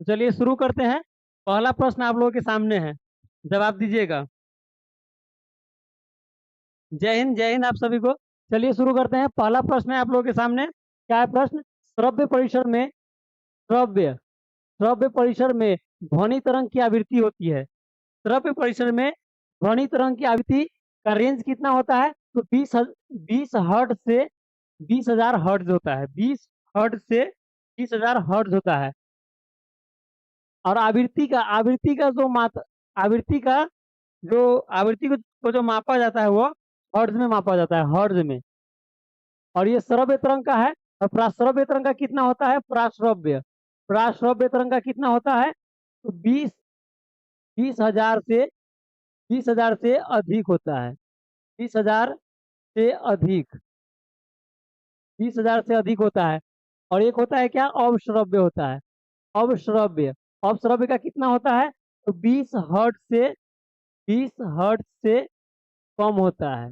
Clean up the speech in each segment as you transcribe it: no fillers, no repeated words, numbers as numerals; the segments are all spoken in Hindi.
चलिए शुरू करते हैं। पहला प्रश्न आप लोगों के सामने है, जवाब दीजिएगा। जय हिंद, जय हिंद आप सभी को। चलिए शुरू करते हैं। पहला प्रश्न है आप लोगों के सामने। क्या है प्रश्न? श्रव्य परिसर में श्रव्य श्रव्य परिसर में ध्वनि तरंग की आवृत्ति होती है। श्रव्य परिसर में ध्वनि तरंग की आवृत्ति का रेंज कितना होता है? तो 20 हर्ट्ज से 20,000 हर्ट्ज होता है। 20 हर्ट्ज से 20,000 हर्ट्ज होता है। और आवृत्ति का जो मात्रा, आवृत्ति का जो आवृत्ति को जो मापा जाता है वो हर्ट्ज में मापा जाता है, हर्ट्ज में। और ये श्रव्य तरंग का है। और प्राश्रव्य तरंग का कितना होता है? प्राश्रव्य तरंग का कितना होता है? तो 20,000 से 20,000 से अधिक होता है। 20,000 से अधिक 20,000 से अधिक होता है। और एक होता है क्या? अवश्रव्य होता है। अवश्रव्य अवश्रव्य का कितना होता है? तो 20 हर्ट्ज से कम होता है,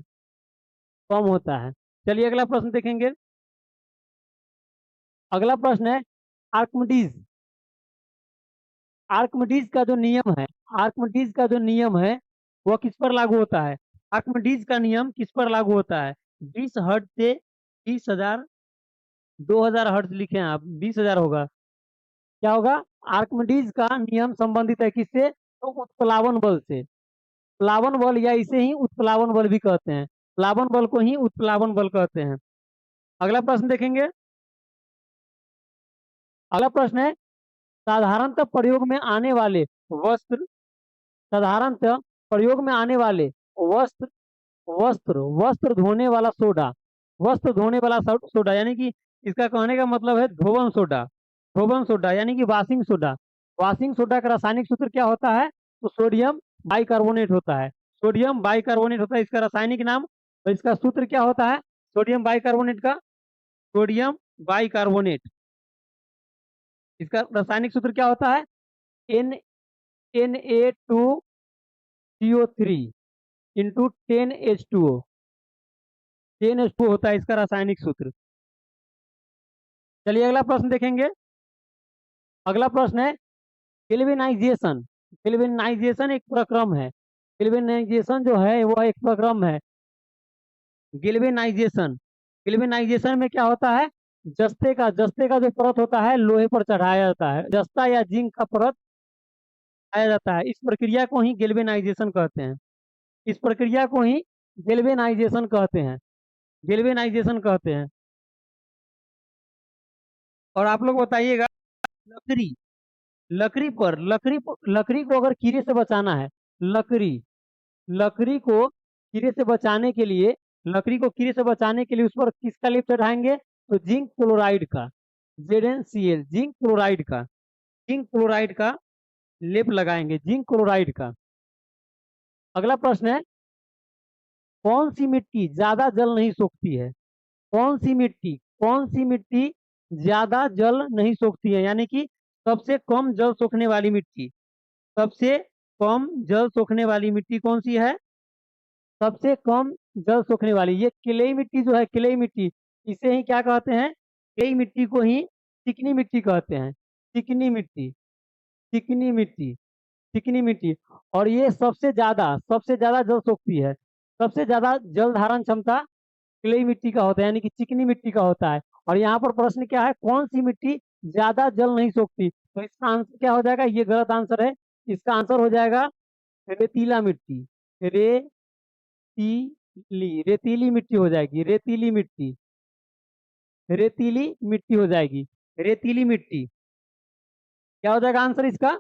कम होता है। चलिए अगला प्रश्न देखेंगे। अगला प्रश्न है आर्कमिडीज। आर्कमिडीज का जो नियम है, आर्कमिडीज का जो नियम है वह किस पर लागू होता है? आर्कमिडीज का नियम किस पर लागू होता है? 20 हर्ट्ज से 20,000, 2,000 हर्ट्ज लिखे हैं आप, 20,000 होगा। क्या होगा? आर्कमिडीज का नियम संबंधित है किससे? तो उत्प्लावन बल से। प्लावन बल या इसे ही उत्प्लावन बल भी कहते हैं। प्लावन बल को ही उत्प्लावन बल कहते हैं। अगला प्रश्न देखेंगे। अगला प्रश्न है साधारणतः प्रयोग में आने वाले वस्त्र साधारणतः प्रयोग में आने वाले वस्त्र वस्त्र वस्त्र धोने वाला सोडा। वस्त्र धोने वाला सोडा यानी कि इसका कहने का मतलब है धोवन सोडा। धोवन सोडा यानी कि वॉशिंग सोडा। वॉशिंग सोडा का रासायनिक सूत्र क्या होता है? तो सोडियम बाइकार्बोनेट होता है। सोडियम बाइकार्बोनेट होता है इसका रासायनिक नाम। तो इसका सूत्र क्या होता है सोडियम बाइकार्बोनेट का? Sodium bicarbonate. इसका रासायनिक सूत्र क्या होता है? Na2CO3 into 10H2O। 10H2O होता है इसका रासायनिक सूत्र। चलिए अगला प्रश्न देखेंगे। अगला प्रश्न है केल्विनाइजेशन। केल्विनाइजेशन एक प्रक्रम है। केल्विनाइजेशन जो है वह एक प्रक्रम है। गेल्वेनाइजेशन गेल्वेनाइजेशन में क्या होता है? जस्ते का जो परत होता है लोहे पर चढ़ाया जाता है। जस्ता या जिंक का परत चढ़ाया जाता है। इस प्रक्रिया को ही गेल्वेनाइजेशन कहते हैं। इस प्रक्रिया को ही गेल्वेनाइजेशन कहते हैं। गेल्वेनाइजेशन कहते हैं। और आप लोग बताइएगा, लकड़ी लकड़ी को अगर कीड़े से बचाना है, लकड़ी लकड़ी को कीड़े से बचाने के लिए लकड़ी को कीड़े से बचाने के लिए उस पर किसका लेप चढ़ाएंगे? तो जिंक क्लोराइड का। ZnCl, जिंक क्लोराइड का लेप लगाएंगे, जिंक क्लोराइड का। अगला प्रश्न है कौन सी मिट्टी ज्यादा जल नहीं सोखती है? कौन सी मिट्टी ज्यादा जल नहीं सोखती है? यानी कि सबसे कम जल सोखने वाली मिट्टी। सबसे कम जल सोखने वाली मिट्टी कौन सी है? सबसे कम जल सोखने वाली ये क्लेई मिट्टी जो है, क्लेई मिट्टी, इसे ही क्या कहते हैं? क्लेई मिट्टी को ही चिकनी मिट्टी कहते हैं। चिकनी मिट्टी, चिकनी मिट्टी, चिकनी मिट्टी। और ये सबसे ज्यादा जल सोखती है। सबसे ज्यादा जल धारण क्षमता क्लेई मिट्टी का होता है, यानी कि चिकनी मिट्टी का होता है। और यहाँ पर प्रश्न क्या है? कौन सी मिट्टी ज्यादा जल नहीं सोखती? तो इसका आंसर क्या हो जाएगा? ये गलत आंसर है। इसका आंसर हो जाएगा रेतीला मिट्टी। रेतीली मिट्टी हो जाएगी। रेतीली मिट्टी, रेतीली मिट्टी हो जाएगी। रेतीली मिट्टी क्या हो जाएगा आंसर इसका?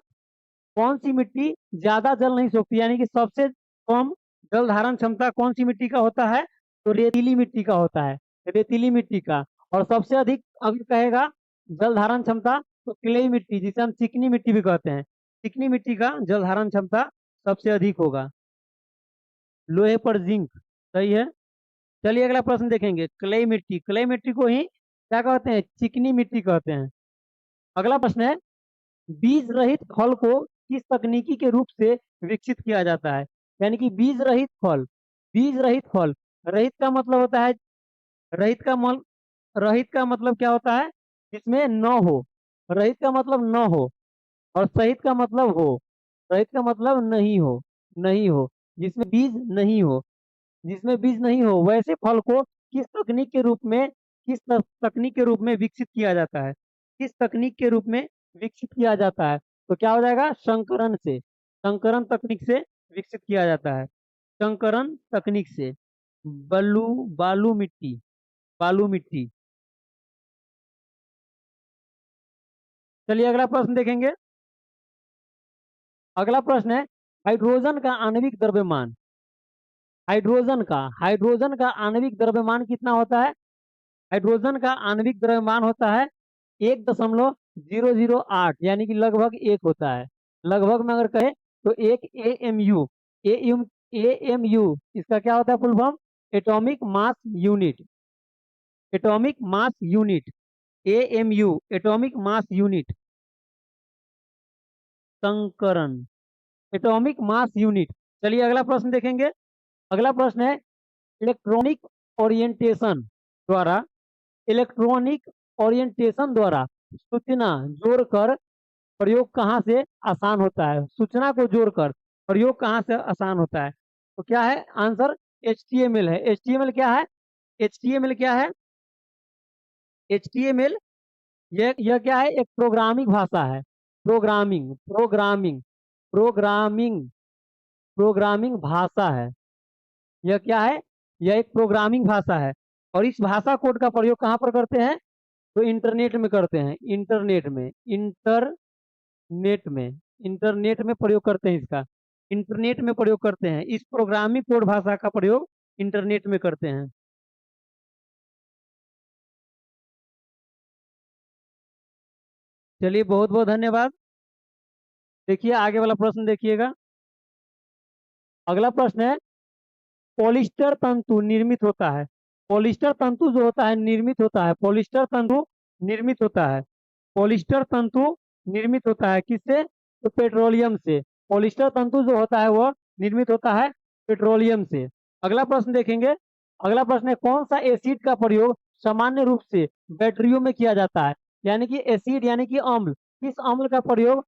कौन सी मिट्टी ज्यादा जल नहीं सोखती, यानी कि सबसे कम जल धारण क्षमता कौन सी मिट्टी का होता है? तो रेतीली मिट्टी का होता है। रेतीली मिट्टी का। और सबसे अधिक अगर कहेगा जल धारण क्षमता, तो क्लेई मिट्टी, जिसे हम चिकनी मिट्टी भी कहते हैं, चिकनी मिट्टी का जल धारण क्षमता सबसे अधिक होगा। लोहे पर जिंक, सही है। चलिए अगला प्रश्न देखेंगे। क्ले मिट्टी को ही क्या कहते हैं? चिकनी मिट्टी कहते हैं। अगला प्रश्न है बीज रहित फल को किस तकनीकी के रूप से विकसित किया जाता है? यानी कि बीज रहित फल, रहित का मतलब होता है, रहित का मल रहित का मतलब क्या होता है? जिसमें न हो, रहित का मतलब न हो। और सहित का मतलब हो, सहित का मतलब नहीं हो, नहीं हो, जिसमें बीज नहीं हो, जिसमें बीज नहीं हो वैसे फल को किस तकनीक के रूप में, तकनीक के रूप में विकसित किया जाता है, किस तकनीक के रूप में विकसित किया जाता है? तो क्या हो जाएगा? संकरण से, संकरण तकनीक से विकसित किया जाता है, संकरण तकनीक से। बालू, बालू मिट्टी, बालू मिट्टी। चलिए अगला प्रश्न देखेंगे। अगला प्रश्न है हाइड्रोजन का आणविक द्रव्यमान, हाइड्रोजन का आणविक द्रव्यमान कितना होता है? हाइड्रोजन का आणविक द्रव्यमान होता है 1,008, यानी कि लगभग एक होता है। लगभग में अगर कहे तो एक AMU, एम AMU इसका क्या होता है full form? Atomic mass unit, atomic mass unit, AMU atomic mass unit, संकरण, एटॉमिक मास यूनिट। चलिए अगला प्रश्न देखेंगे। अगला प्रश्न है इलेक्ट्रॉनिक ओरिएंटेशन द्वारा, इलेक्ट्रॉनिक ओरिएंटेशन द्वारा सूचना जोड़कर प्रयोग कहाँ से आसान होता है? सूचना को जोड़कर प्रयोग कहाँ से आसान होता है? तो क्या है आंसर? HTML है। HTML क्या है? HTML क्या है? HTML यह क्या है? एक प्रोग्रामिंग भाषा है। प्रोग्रामिंग, प्रोग्रामिंग, प्रोग्रामिंग, प्रोग्रामिंग भाषा है। यह क्या है? यह एक प्रोग्रामिंग भाषा है। और इस भाषा कोड का प्रयोग कहाँ पर करते हैं? तो इंटरनेट में करते हैं, इंटरनेट में, इंटरनेट में, इंटरनेट में प्रयोग करते हैं इसका, इंटरनेट में प्रयोग करते हैं, इस प्रोग्रामिंग कोड भाषा का प्रयोग इंटरनेट में करते हैं। चलिए बहुत बहुत धन्यवाद। देखिए आगे वाला प्रश्न देखिएगा। अगला प्रश्न है पॉलिस्टर तंतु निर्मित होता है, पॉलिस्टर तंतु जो होता है निर्मित होता है, पॉलिस्टर तंतु निर्मित होता है, पॉलिस्टर तंतु निर्मित होता है किससे? तो पेट्रोलियम से। पॉलिस्टर तंतु जो होता है वह निर्मित होता है पेट्रोलियम से। अगला प्रश्न देखेंगे। अगला प्रश्न है कौन सा एसिड का प्रयोग सामान्य रूप से बैटरियों में किया जाता है? यानी कि एसिड यानी कि अम्ल, किस अम्ल का प्रयोग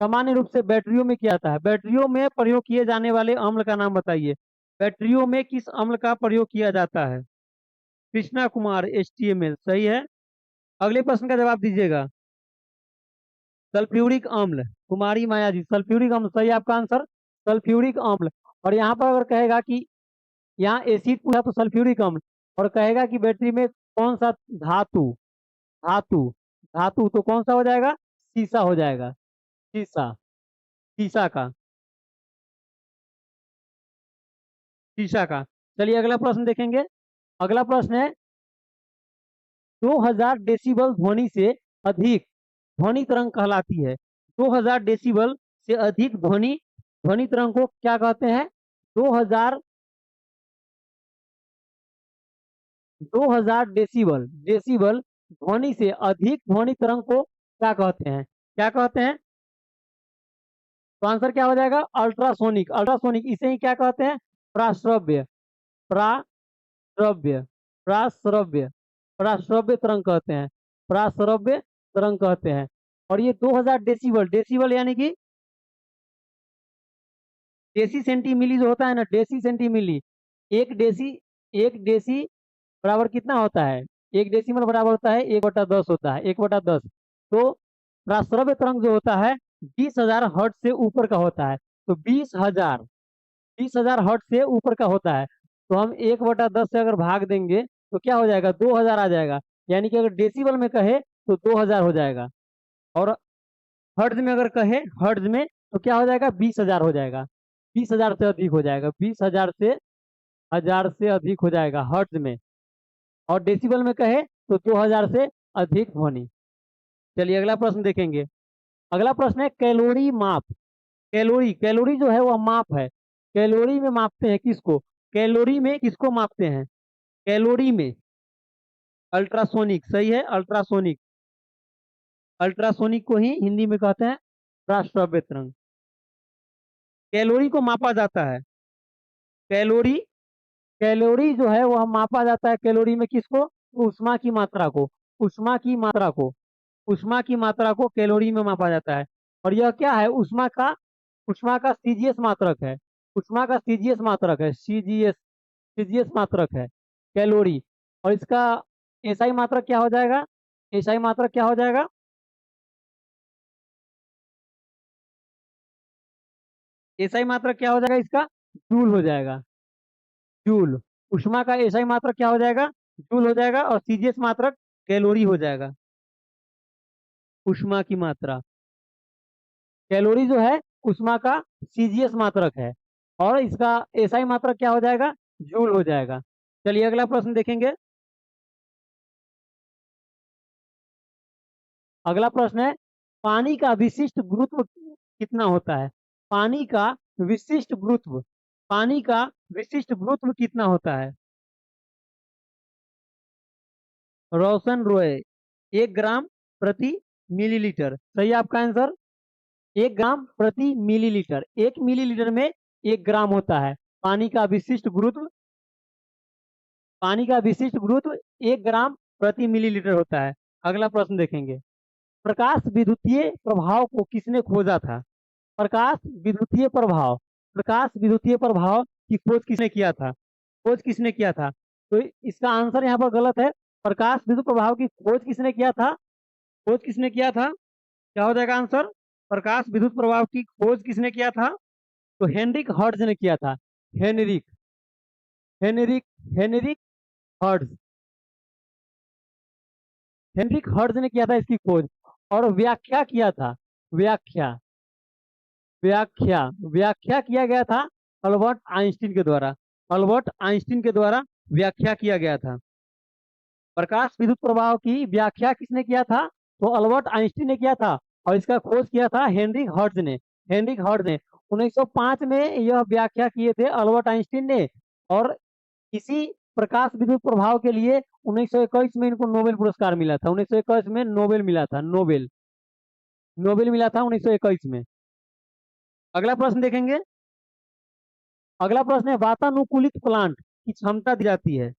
सामान्य रूप से बैटरियों में किया जाता है? बैटरियों में प्रयोग किए जाने वाले अम्ल का नाम बताइए। बैटरियों में किस अम्ल का प्रयोग किया जाता है? कृष्णा कुमार, HTML सही है। अगले प्रश्न का जवाब दीजिएगा। सल्फ्यूरिक अम्ल, कुमारी माया जी, सल्फ्यूरिक अम्ल सही है आपका आंसर, सल्फ्यूरिक अम्ल। और यहाँ पर अगर कहेगा कि यहाँ एसिड पूछा तो सल्फ्यूरिक अम्ल, और कहेगा कि बैटरी में कौन सा धातु, धातु, धातु तो कौन सा हो जाएगा? सीसा हो जाएगा, सीसा, सीसा का, शीशा का। चलिए अगला प्रश्न देखेंगे। अगला प्रश्न है 2000 डेसिबल ध्वनि से अधिक ध्वनि तरंग कहलाती है। 2000 डेसिबल से अधिक ध्वनि, ध्वनि तरंग को क्या कहते हैं? 2000, 2000 डेसिबल, डेसिबल ध्वनि से अधिक ध्वनि तरंग को क्या कहते हैं? क्या कहते हैं? तो आंसर क्या हो जाएगा? अल्ट्रासोनिक, अल्ट्रासोनिक इसे ही क्या कहते हैं? प्राश्रव्य, प्राश्रव्य, प्राश्रव्य, प्राश्रव्य तरंग कहते हैं, प्राश्रव्य तरंग कहते हैं। और ये 2000 डेसिबल, डेसिबल यानी कि डेसी सेंटीमिली जो होता है ना, डेसी सेंटीमिली, एक डेसी, एक डेसी बराबर कितना होता है? एक डेसिमल बराबर होता है 1/10 होता है, 1/10। तो प्राश्रव्य तरंग जो होता है 20,000 हर्ट्ज से ऊपर का होता है। तो 20,000, 20,000 हर्ट्ज से ऊपर का होता है। तो हम 1/10 से अगर भाग देंगे तो क्या हो जाएगा? 2000 आ जाएगा। यानी कि अगर डेसिबल में कहे तो 2000 हो जाएगा, और हर्ट्ज में अगर कहे, हर्ट्ज में तो क्या हो जाएगा? 20,000 हो जाएगा, 20,000 से अधिक हो जाएगा, 20,000 से, हजार से अधिक हो जाएगा हर्ट्ज में। और डेसिबल में कहे तो 2000 से अधिक ध्वनि। चलिए अगला प्रश्न देखेंगे। अगला प्रश्न है कैलोरी माप, कैलोरी, कैलोरी जो है वह माप है। कैलोरी में मापते हैं किसको? कैलोरी में किसको मापते हैं? कैलोरी में अल्ट्रासोनिक सही है, अल्ट्रासोनिक, अल्ट्रासोनिक को ही हिंदी में कहते हैं प्राश्रव्य तरंग। कैलोरी को मापा जाता है, कैलोरी, कैलोरी जो है वह मापा जाता है कैलोरी में किसको? ऊष्मा की मात्रा को, ऊष्मा की मात्रा को, ऊष्मा की मात्रा को कैलोरी में मापा जाता है। और यह क्या है, ऊष्मा का सीजीएस मात्रक है। ऊष्मा का सीजीएस मात्रक है, सीजीएस, सीजीएस मात्रक है कैलोरी। और इसका एसआई मात्रक क्या हो जाएगा, एसआई मात्रक क्या हो जाएगा, एसआई मात्रक क्या हो जाएगा इसका, जूल हो जाएगा, जूल। ऊष्मा का एसआई मात्रक क्या हो जाएगा, जूल हो जाएगा, और सीजीएस मात्रक कैलोरी हो जाएगा। ऊष्मा की मात्रा, कैलोरी जो है ऊष्मा का सीजीएस मात्रक है, और इसका एसआई मात्रक क्या हो जाएगा, जूल हो जाएगा। चलिए अगला प्रश्न देखेंगे। अगला प्रश्न है, पानी का विशिष्ट गुरुत्व कितना होता है। पानी का विशिष्ट गुरुत्व, पानी का विशिष्ट गुरुत्व कितना होता है। रोशन रॉय, 1 ग्राम प्रति मिलीलीटर, सही है आपका आंसर। 1 ग्राम प्रति मिलीलीटर, 1 मिलीलीटर में 1 ग्राम होता है। पानी का विशिष्ट गुरुत्व, पानी का विशिष्ट गुरुत्व 1 ग्राम प्रति मिलीलीटर होता है। अगला प्रश्न देखेंगे। प्रकाश विद्युतीय प्रभाव को किसने खोजा था। प्रकाश विद्युतीय प्रभाव, प्रकाश विद्युतीय प्रभाव की खोज किसने किया था, खोज किसने किया था। तो इसका आंसर यहाँ पर गलत है। प्रकाश विद्युत प्रभाव की खोज किसने किया था, खोज किसने किया था, क्या हो जाएगा आंसर। प्रकाश विद्युत प्रभाव की खोज किसने किया था, तो हेनरिक हर्ट्ज ने किया था। Heinrich, Heinrich, Heinrich Hertz, Heinrich Hertz ने किया था इसकी खोज। और व्याख्या किया था, व्याख्या, व्याख्या, व्याख्या किया गया था अल्बर्ट आइंस्टीन के द्वारा, अल्बर्ट आइंस्टीन के द्वारा व्याख्या किया गया था। प्रकाश विद्युत प्रभाव की व्याख्या किसने किया था, तो अल्बर्ट आइंस्टीन ने किया था। और इसका खोज किया था हेनरिक हर्ट्ज ने, हेनरिक हर्ट्ज ने 1905 में यह व्याख्या किए थे अल्बर्ट आइंस्टीन ने। और इसी प्रकाश विद्युत प्रभाव के लिए 1921 में इनको नोबेल पुरस्कार मिला था, 1921 में नोबेल मिला था, नोबेल, नोबेल मिला था 1921 में। अगला प्रश्न देखेंगे। अगला प्रश्न है, वातानुकूलित प्लांट की क्षमता दी जाती है।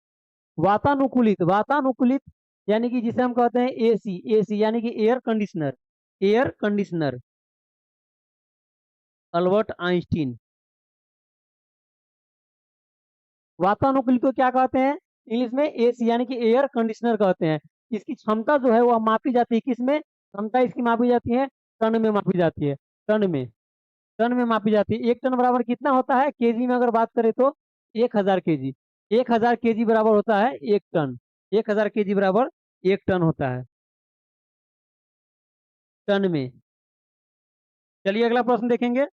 वातानुकूलित, वातानुकूलित यानी कि जिसे हम कहते हैं एसी, एसी यानी कि air conditioner, air conditioner, Albert Einstein. वातानुकूलित को क्या कहते हैं, इंग्लिश में एसी यानी कि एयर कंडीशनर कहते हैं। इसकी क्षमता जो है वह मापी जाती है किसमें, क्षमता इसकी मापी जाती है टन में मापी जाती है, टन में, टन में मापी जाती है। 1 टन बराबर कितना होता है, केजी में अगर बात करें तो 1000 केजी, 1000 केजी बराबर होता है 1 टन, 1000 केजी बराबर 1 टन होता है, टन में। चलिए अगला प्रश्न देखेंगे।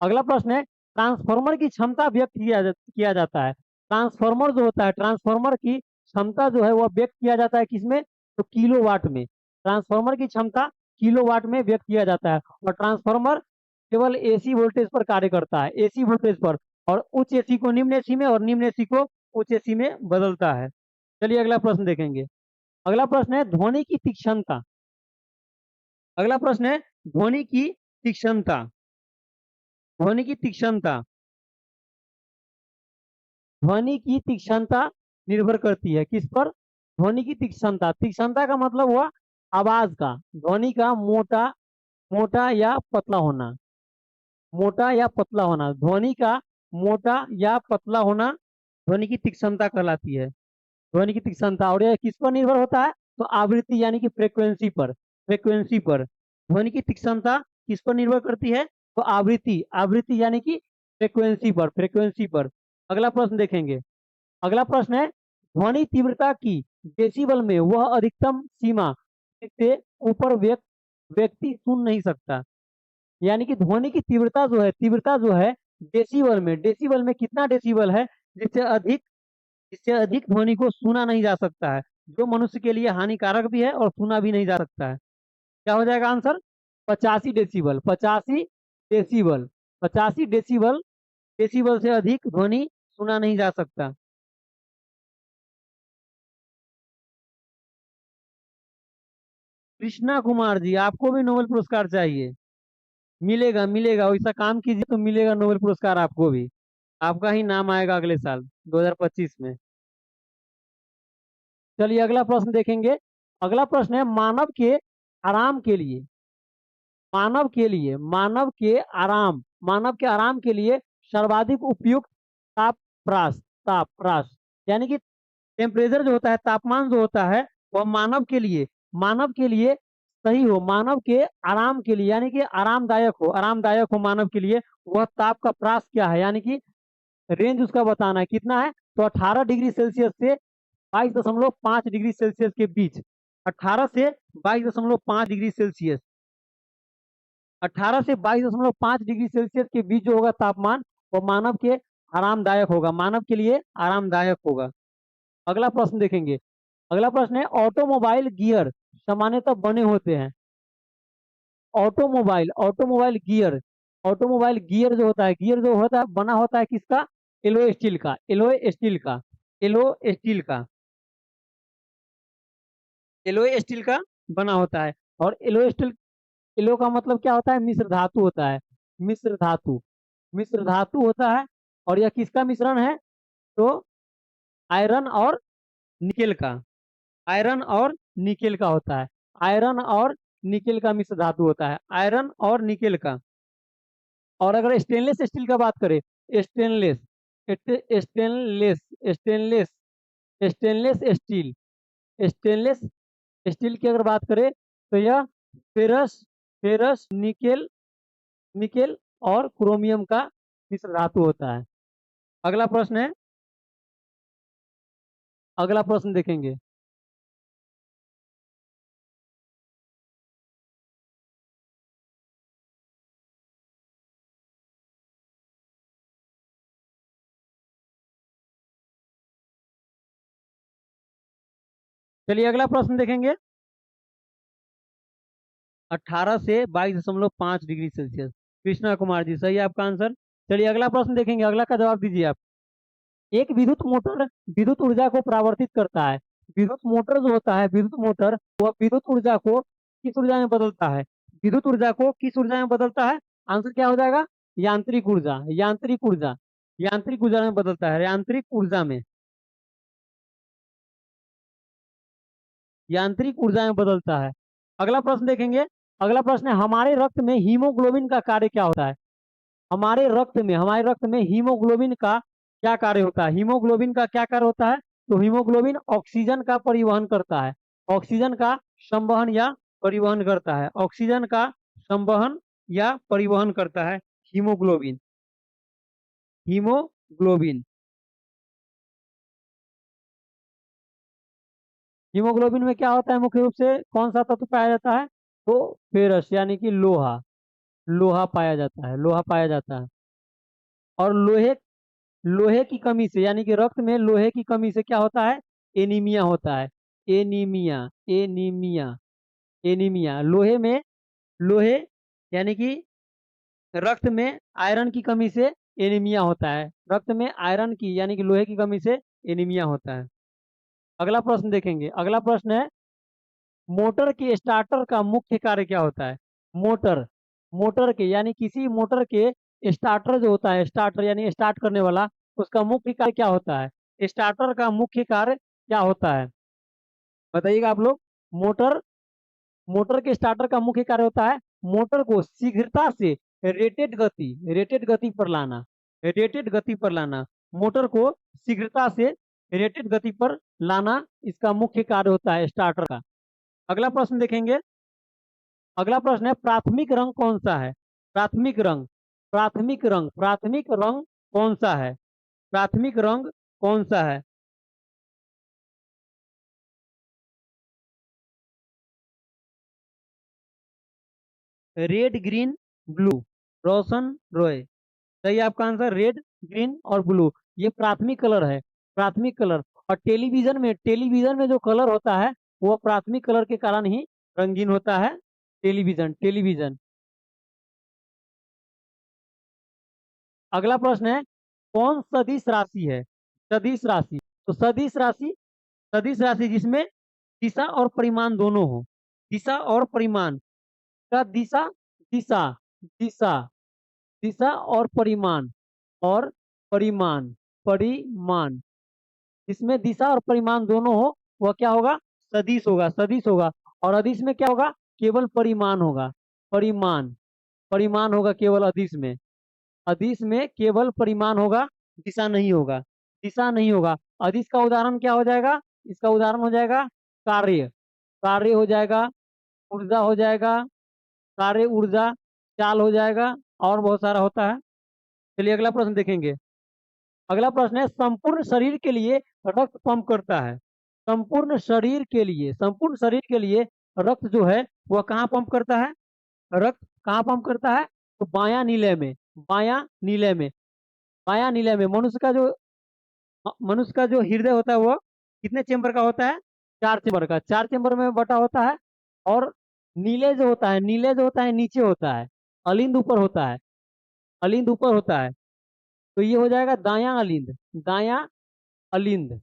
अगला प्रश्न है, ट्रांसफार्मर की क्षमता व्यक्त किया जाता है। ट्रांसफार्मर जो होता है, ट्रांसफार्मर की क्षमता जो है वह व्यक्त किया जाता है किसमें, तो किलोवाट में। ट्रांसफार्मर की क्षमता किलोवाट में व्यक्त किया जाता है। और ट्रांसफार्मर केवल एसी वोल्टेज पर कार्य करता है, एसी वोल्टेज पर, और उच्च एसी को निम्न एसी में और निम्न एसी को उच्च एसी में बदलता है। चलिए अगला प्रश्न देखेंगे। अगला प्रश्न है, ध्वनि की तीक्ष्णता। अगला प्रश्न है, ध्वनि की तीक्ष्णता, ध्वनि की तीक्ष्णता, ध्वनि की तीक्ष्णता निर्भर करती है किस पर, ध्वनि की तीक्ष्णता, तीक्ष्णता का मतलब हुआ आवाज का, ध्वनि का मोटा, मोटा या पतला होना, मोटा या पतला होना, ध्वनि का मोटा या पतला होना ध्वनि की तीक्ष्णता कहलाती है, ध्वनि की तीक्ष्णता। और यह किस पर निर्भर होता है, तो आवृत्ति यानी कि फ्रीक्वेंसी पर, फ्रीक्वेंसी पर। ध्वनि की तीक्ष्णता किस पर निर्भर करती है, तो आवृत्ति, आवृत्ति यानी कि फ्रीक्वेंसी पर, फ्रीक्वेंसी पर। अगला प्रश्न देखेंगे। अगला प्रश्न है, ध्वनि तीव्रता की डेसिबल में वह अधिकतम सीमा जिससे ऊपर व्यक्ति सुन नहीं सकता। यानी कि ध्वनि की तीव्रता जो है, तीव्रता जो है डेसिबल में, डेसिबल में कितना डेसिबल है जिससे अधिक, इससे अधिक ध्वनि को सुना नहीं जा सकता है, जो मनुष्य के लिए हानिकारक भी है और सुना भी नहीं जा सकता है। क्या हो जाएगा answer, 85 decibel, 85 decibel, 85 decibel, decibel से अधिक ध्वनि सुना नहीं जा सकता। कृष्णा कुमार जी, आपको भी नोबेल पुरस्कार चाहिए। मिलेगा, मिलेगा, वैसा काम कीजिए तो मिलेगा नोबेल पुरस्कार आपको भी, आपका ही नाम आएगा अगले साल 2025 में। चलिए अगला प्रश्न देखेंगे। अगला प्रश्न है, मानव के आराम के लिए, मानव के आराम के लिए सर्वाधिक उपयुक्त तापराश तापराश यानी कि टेम्परेचर जो होता है, तापमान जो होता है, वह मानव के लिए सही हो, मानव के आराम के लिए यानी कि आरामदायक हो मानव के लिए, वह ताप का प्रास क्या है, यानी कि रेंज उसका बताना है कितना है। तो 18 डिग्री सेल्सियस से 22.5 डिग्री सेल्सियस के बीच, 18 से 22.5 डिग्री सेल्सियस, 18 से 22.5 डिग्री सेल्सियस के बीच जो होगा तापमान, वो मानव के आरामदायक होगा, मानव के लिए आरामदायक होगा। अगला प्रश्न देखेंगे। अगला प्रश्न है, ऑटोमोबाइल गियर सामान्यतः बने होते हैं। ऑटोमोबाइल गियर जो होता है बना होता है किसका? एलोय स्टील का, एलोय स्टील का बना होता है। और एलो का मतलब क्या होता है? मिश्र धातु होता है, मिश्र धातु होता है। और यह किसका मिश्रण है? तो आयरन और निकेल का, आयरन और निकेल का होता है, आयरन और निकेल का मिश्र धातु होता है, आयरन और निकेल का। और अगर स्टेनलेस स्टील का बात करें, stainless stainless stainless stainless steel stainless steel की अगर बात करें तो यह फेरस फेरस निकेल निकेल और क्रोमियम का मिश्र धातु होता है। अगला प्रश्न है, अगला प्रश्न देखेंगे। चलिए अगला प्रश्न देखेंगे। 18 से 22.5 डिग्री सेल्सियस, कृष्णा कुमार जी सही है आपका आंसर। चलिए अगला प्रश्न देखेंगे, अगला का जवाब दीजिए आप। एक विद्युत मोटर विद्युत ऊर्जा को परावर्तित करता है। विद्युत मोटर जो होता है, विद्युत मोटर, वह विद्युत ऊर्जा को किस ऊर्जा में बदलता है? विद्युत ऊर्जा को किस ऊर्जा में बदलता है? आंसर क्या हो जाएगा? यांत्रिक ऊर्जा, यांत्रिक ऊर्जा में बदलता है, यांत्रिक ऊर्जा में बदलता है। अगला प्रश्न देखेंगे। अगला प्रश्न है, हमारे रक्त में हीमोग्लोबिन का कार्य क्या होता है? हमारे रक्त में हीमोग्लोबिन का क्या कार्य होता है? हीमोग्लोबिन का क्या कार्य होता है? तो हीमोग्लोबिन ऑक्सीजन का परिवहन करता है, ऑक्सीजन का संवहन या परिवहन करता है, ऑक्सीजन का संवहन या परिवहन करता है हीमोग्लोबिन। हीमोग्लोबिन हीमोग्लोबिन में क्या होता है? मुख्य रूप से कौन सा तत्व पाया जाता है? तो फेरस यानी कि लोहा, लोहा पाया जाता है। और लोहे की कमी से यानी कि रक्त में लोहे की कमी से क्या होता है? एनीमिया होता है, एनीमिया एनीमिया एनीमिया। लोहे यानी कि रक्त में आयरन की कमी से एनीमिया होता है, रक्त में आयरन की यानी कि लोहे की कमी से एनीमिया होता है। अगला प्रश्न देखेंगे। अगला प्रश्न है, मोटर के स्टार्टर का मुख्य कार्य क्या होता है? मोटर मोटर के यानी किसी मोटर के स्टार्टर जो होता है, स्टार्टर यानी स्टार्ट करने वाला, उसका मुख्य कार्य क्या होता है? स्टार्टर का मुख्य कार्य क्या होता है? बताइएगा आप लोग। मोटर मोटर के स्टार्टर का मुख्य कार्य होता है मोटर को शीघ्रता से रेटेड गति पर लाना, मोटर को शीघ्रता से रेटेड गति पर लाना, इसका मुख्य कार्य होता है स्टार्टर का। अगला प्रश्न देखेंगे। अगला प्रश्न है, प्राथमिक रंग कौन सा है? प्राथमिक रंग कौन सा है? प्राथमिक रंग कौन सा है? रेड ग्रीन ब्लू, रोशन रॉय सही है आपका आंसर। रेड ग्रीन और ब्लू ये प्राथमिक कलर है, प्राथमिक कलर। और टेलीविजन में जो कलर होता है वो प्राथमिक कलर के कारण ही रंगीन होता है, टेलीविजन। अगला प्रश्न है, कौन सदिश राशि है? सदिश राशि, तो सदिश राशि जिसमें दिशा और परिमाण दोनों हो, दिशा और परिमाण का दिशा दिशा दिशा दिशा और परिमाण परिमाण जिसमें दिशा और परिमाण दोनों हो, वह क्या होगा? सदिश होगा। और अदिश में क्या होगा? केवल परिमाण होगा, परिमाण, परिमाण होगा केवल अदिश में, अदिश में केवल परिमाण होगा, दिशा नहीं होगा, दिशा नहीं होगा। अदिश का उदाहरण क्या हो जाएगा? इसका उदाहरण हो जाएगा कार्य, कार्य हो जाएगा, ऊर्जा हो जाएगा, कार्य ऊर्जा, चाल हो जाएगा, और बहुत सारा होता है। चलिए अगला प्रश्न देखेंगे। अगला प्रश्न है, संपूर्ण शरीर के लिए रक्त पंप करता है। संपूर्ण शरीर के लिए, संपूर्ण शरीर के लिए रक्त जो है वह कहाँ पंप करता है? रक्त कहाँ पंप करता है? तो बायां नीले में, बायां नीले में, बायां नीले में। मनुष्य का जो हृदय होता है वो कितने चेंबर का होता है? 4 चेंबर का, 4 चेंबर में बटा होता है। और नीले जो होता है, नीले जो होता है नीचे होता है, अलिंद ऊपर होता है, अलिंद ऊपर होता है। तो ये हो जाएगा दायां अलिंद, दायां अलिंद,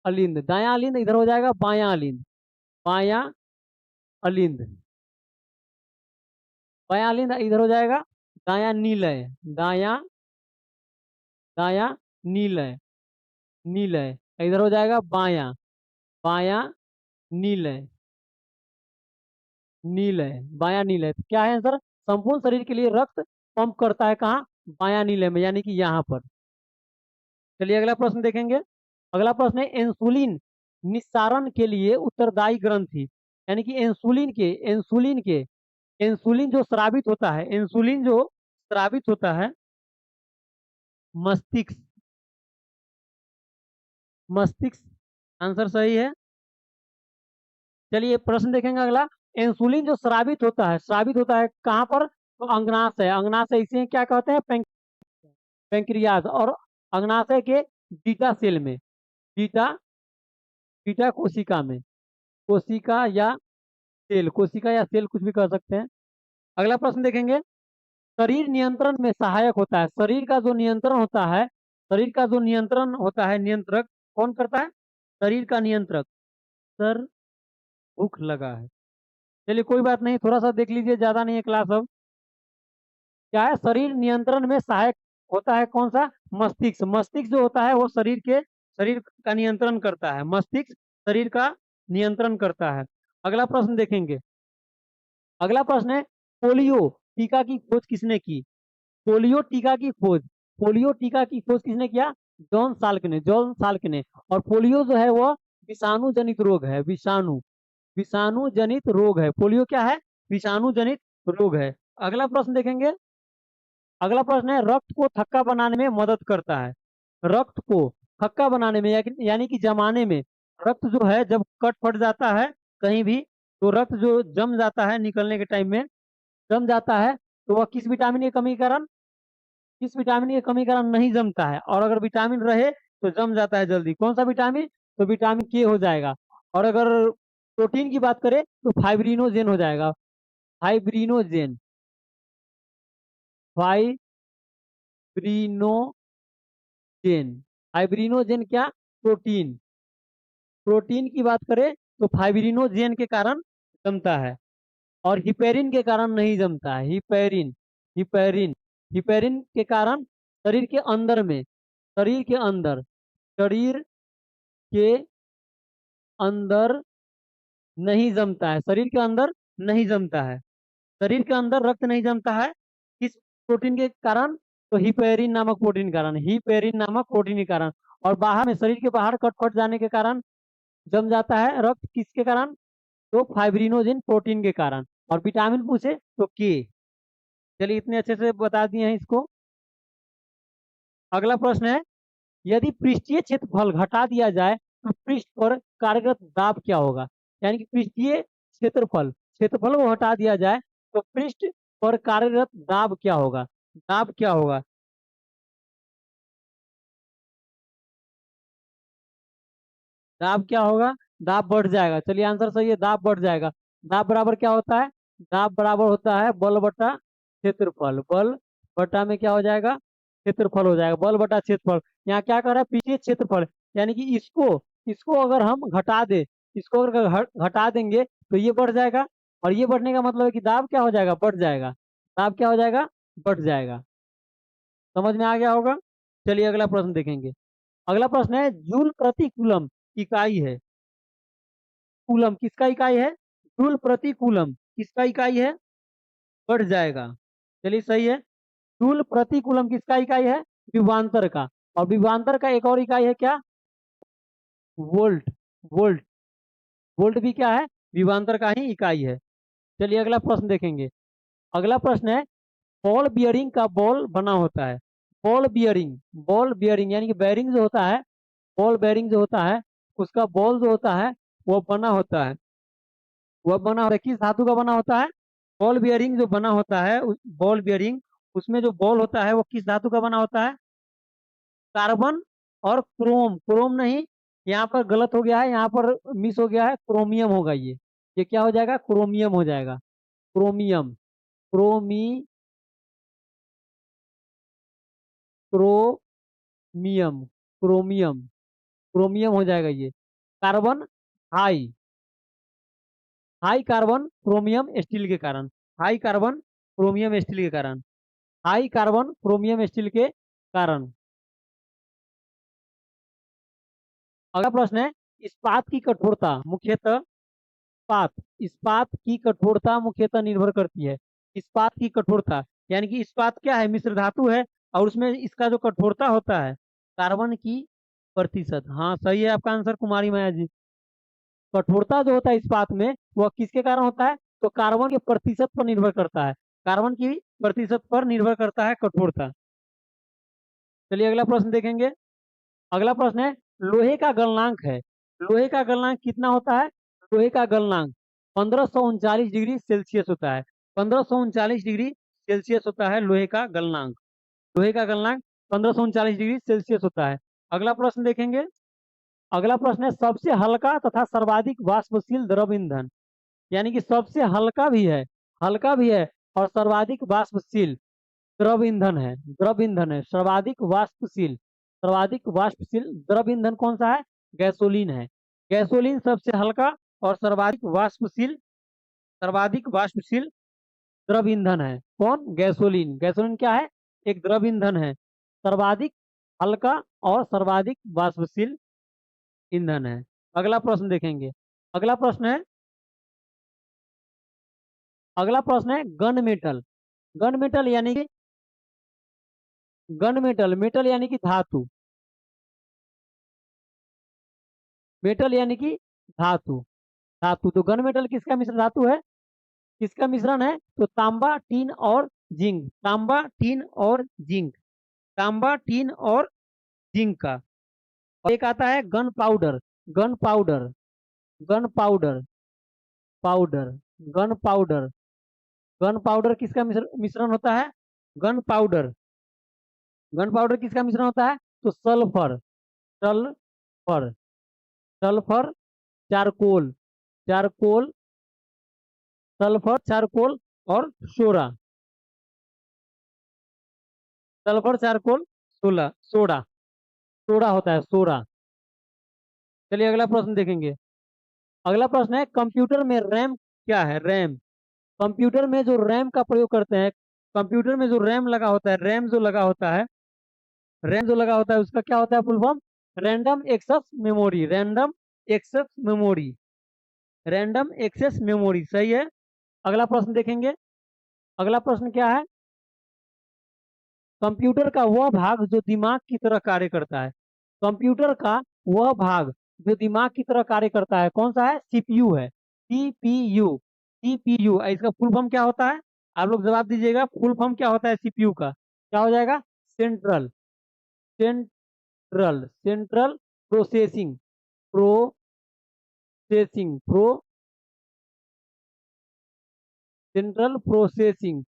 अलिंद, दायां अलिंद इधर हो जाएगा बायां अलिंद, बायां अलिंद, बायां अलिंद इधर हो जाएगा दायां नीलय, दायां, दायां नीलय, नीलय इधर हो जाएगा बायां, बायां नीलय, नीलय, बायां नीलय। तो क्या है आंसर? संपूर्ण शरीर के लिए रक्त पंप करता है कहाँ? बायां नीलय में, यानी कि यहाँ पर। चलिए अगला प्रश्न देखेंगे। अगला प्रश्न है, इंसुलिन निस्सारण के लिए उत्तरदायी ग्रंथि, यानी कि इंसुलिन के, इंसुलिन के, इंसुलिन जो स्रावित होता है, इंसुलिन जो स्रावित होता है मस्तिष्क, मस्तिष्क आंसर सही है। चलिए प्रश्न देखेंगे अगला। इंसुलिन जो स्रावित होता है, स्रावित होता है कहाँ पर? तो अंगनाशय, अंगनाशय इसे क्या कहते हैं? पेंक्रियाज। और अंगनाशय के बीटा सेल में, बीटा, बीटा कोशिका में, कोशिका या सेल, कोशिका या सेल कुछ भी कह सकते हैं। अगला प्रश्न देखेंगे। शरीर नियंत्रण में सहायक होता है, शरीर का जो नियंत्रण होता है, शरीर का जो नियंत्रण होता है, नियंत्रक कौन करता है? शरीर का नियंत्रक। सर भूख लगा है। चलिए कोई बात नहीं, थोड़ा सा देख लीजिए, ज्यादा नहीं है क्लास अब। क्या है? शरीर नियंत्रण में सहायक होता है कौन सा? मस्तिष्क। मस्तिष्क जो होता है वो शरीर के, शरीर का नियंत्रण करता है, मस्तिष्क शरीर का नियंत्रण करता है। अगला प्रश्न देखेंगे। अगला प्रश्न है, पोलियो टीका की खोज किसने की? पोलियो टीका की खोज, पोलियो टीका की खोज किसने किया? जॉन साल्क ने, जॉन साल्क ने। और पोलियो जो है वो विषाणु जनित रोग है, विषाणु, विषाणु जनित रोग है। पोलियो क्या है? विषाणु जनित रोग है। अगला प्रश्न देखेंगे। अगला प्रश्न है, रक्त को थक्का बनाने में मदद करता है। रक्त को थक्का बनाने में यानी कि जमाने में, रक्त जो है जब कट फट जाता है कहीं भी, तो रक्त जो जम जाता है निकलने के टाइम में, जम जाता है, तो वह किस विटामिन की कमी के कारण, किस विटामिन की कमी के कारण नहीं जमता है? और अगर विटामिन रहे तो जम जाता है जल्दी। कौन सा विटामिन? तो विटामिन के हो जाएगा। और अगर प्रोटीन की बात करें तो फाइब्रिनोजेन हो जाएगा, फाइब्रिनोजेन, फाइब्रिनोजेन, फाइब्रिनोजेन क्या? प्रोटीन, प्रोटीन की बात करें तो फाइब्रिनोजेन के कारण जमता है, और हिपेरिन के कारण नहीं जमता है। हिपेरिन, हिपेरिन, हिपेरिन के कारण शरीर के अंदर में, शरीर के अंदर, शरीर के अंदर नहीं जमता है, शरीर के अंदर नहीं जमता है, शरीर के अंदर रक्त नहीं जमता है। किस प्रोटीन के कारण? तो हिपेरिन नामक प्रोटीन के कारण, हिपेरिन नामक प्रोटीन के कारण। और बाहर में, शरीर के बाहर कट फट जाने के कारण जम जाता है रक्त, किसके कारण? तो फाइब्रिनोजेन प्रोटीन के कारण। और विटामिन पूछे तो के। चलिए इतने अच्छे से बता दिए हैं इसको। अगला प्रश्न है, यदि पृष्ठीय क्षेत्रफल घटा दिया जाए तो पृष्ठ पर कार्यरत दाब क्या होगा? यानी कि पृष्ठीय क्षेत्रफल, क्षेत्रफल को हटा दिया जाए तो पृष्ठ पर कार्यरत दाब क्या होगा? दाब क्या होगा? दाब क्या होगा? दाब बढ़ जाएगा। चलिए आंसर सही है, दाब बढ़ जाएगा। दाब बराबर क्या होता है? दाब बराबर होता है बल बटा क्षेत्रफल, बल बटा में क्या हो जाएगा? क्षेत्रफल हो जाएगा, बल बटा क्षेत्रफल। यहाँ क्या कर रहा है? पीछे क्षेत्रफल, यानी कि इसको, इसको अगर हम घटा दे, इसको अगर घटा देंगे तो ये बढ़ जाएगा। और ये बढ़ने का मतलब है कि दाब क्या हो जाएगा? बढ़ जाएगा। दाब क्या हो जाएगा? बढ़ जाएगा। समझ में आ गया होगा। चलिए अगला प्रश्न देखेंगे। अगला प्रश्न है, जूल प्रति कूलम इकाई है। कूलम किसका इकाई है? जूल प्रति कूलम किसका इकाई है? बढ़ जाएगा। चलिए सही है। जूल प्रति कूलम किसका इकाई है? विभवांतर का। और विभवांतर का एक और इकाई है क्या? वोल्ट। वोल्ट। वोल्ट भी क्या है? विभवांतर का ही इकाई है। चलिए अगला प्रश्न देखेंगे। अगला प्रश्न है, बॉल बियरिंग का बॉल बना होता है। बॉल बियरिंग, बॉल बियरिंग यानी कि बैरिंग जो होता है, बॉल बेरिंग जो होता है, उसका बॉल जो होता है वो बना होता है। वह बना होता है किस धातु का बना होता है? बॉल बियरिंग जो बना होता है, बॉल बियरिंग, उसमें जो बॉल होता है वो किस धातु का बना होता है? कार्बन और क्रोम। क्रोम नहीं, यहाँ पर गलत हो गया है, यहाँ पर मिस हो गया है, क्रोमियम होगा ये क्या हो जाएगा? क्रोमियम हो जाएगा। क्रोमियम। क्रोमी क्रोमियम। क्रोमियम। क्रोमियम हो जाएगा ये। Carbon, high. High carbon chromium steel के कारण। हाई कार्बन क्रोमियम स्टील के कारण। हाई कार्बन क्रोमियम स्टील के कारण। अगला प्रश्न है, इस्पात की कठोरता मुख्यतः इस्पात इस्पात की कठोरता मुख्यतः निर्भर करती है। इस्पात की कठोरता यानी कि इस्पात क्या है? मिश्र धातु है, और उसमें इसका जो कठोरता होता है, कार्बन की प्रतिशत। हाँ सही है आपका आंसर कुमारी माया जी। कठोरता जो होता है इस्पात में, वह किसके कारण होता है? तो कार्बन के प्रतिशत पर निर्भर करता है। कार्बन की प्रतिशत पर निर्भर करता है कठोरता। चलिए अगला प्रश्न देखेंगे। अगला प्रश्न है, लोहे का गलनांक है। लोहे का गलनांक कितना होता है? लोहे का गलनांक 1539 डिग्री सेल्सियस होता है। 1539 डिग्री सेल्सियस होता है लोहे का गलनांक। लोहे का गलनांक 1539 डिग्री सेल्सियस होता है। अगला प्रश्न देखेंगे। अगला प्रश्न है, सबसे हल्का तथा सर्वाधिक वाष्पशील द्रव ईंधन, यानी कि सबसे हल्का भी है और सर्वाधिक वाष्पशील द्रव ईंधन है। द्रव ईंधन है, सर्वाधिक वाष्पशील द्रव ईंधन कौन सा है? गैसोलीन है। गैसोलीन सबसे हल्का और सर्वाधिक वाष्पशील द्रव ईंधन है। कौन? गैसोलीन। गैसोलीन क्या है? एक द्रव ईंधन है, सर्वाधिक हल्का और सर्वाधिक वाष्पशील ईंधन है। अगला प्रश्न देखेंगे। अगला प्रश्न है अगला प्रश्न है गन मेटल। गन मेटल यानी कि मेटल यानी कि धातु। मेटल यानी कि धातु। धातु तो गन मेटल किसका मिश्र धातु है? किसका मिश्रण है? तो तांबा, टीन और जिंक। तांबा, टीन और जिंक। तांबा, टीन और जिंक का। और एक आता है gun powder. Gun powder. Gun powder. Powder. Gun powder. Gun powder किसका मिश्रण होता है? Gun powder. गन पाउडर किसका मिश्रण होता है? तो sulphur. Sulphur. Sulphur, charcoal. Charcoal, sulphur, charcoal और soda. Sulphur, charcoal, soda. Soda होता है, सोडा। चलिए अगला प्रश्न देखेंगे। अगला प्रश्न है, कंप्यूटर में रैम क्या है? रैम। कंप्यूटर में जो रैम का प्रयोग करते हैं, कंप्यूटर में जो रैम लगा होता है, रैम जो लगा होता है उसका क्या होता है full form? Random access memory. Random access memory. Random access memory सही है। अगला प्रश्न देखेंगे। अगला प्रश्न क्या है? कंप्यूटर का वह भाग जो दिमाग की तरह कार्य करता है। कंप्यूटर का वह भाग जो दिमाग की तरह कार्य करता है कौन सा है? सीपीयू है। सीपीयू। सीपीयू इसका फुल फॉर्म क्या होता है? आप लोग जवाब दीजिएगा, फुल फॉर्म क्या होता है सीपीयू का? क्या हो जाएगा? Central. Central central processing. Processing pro central processing.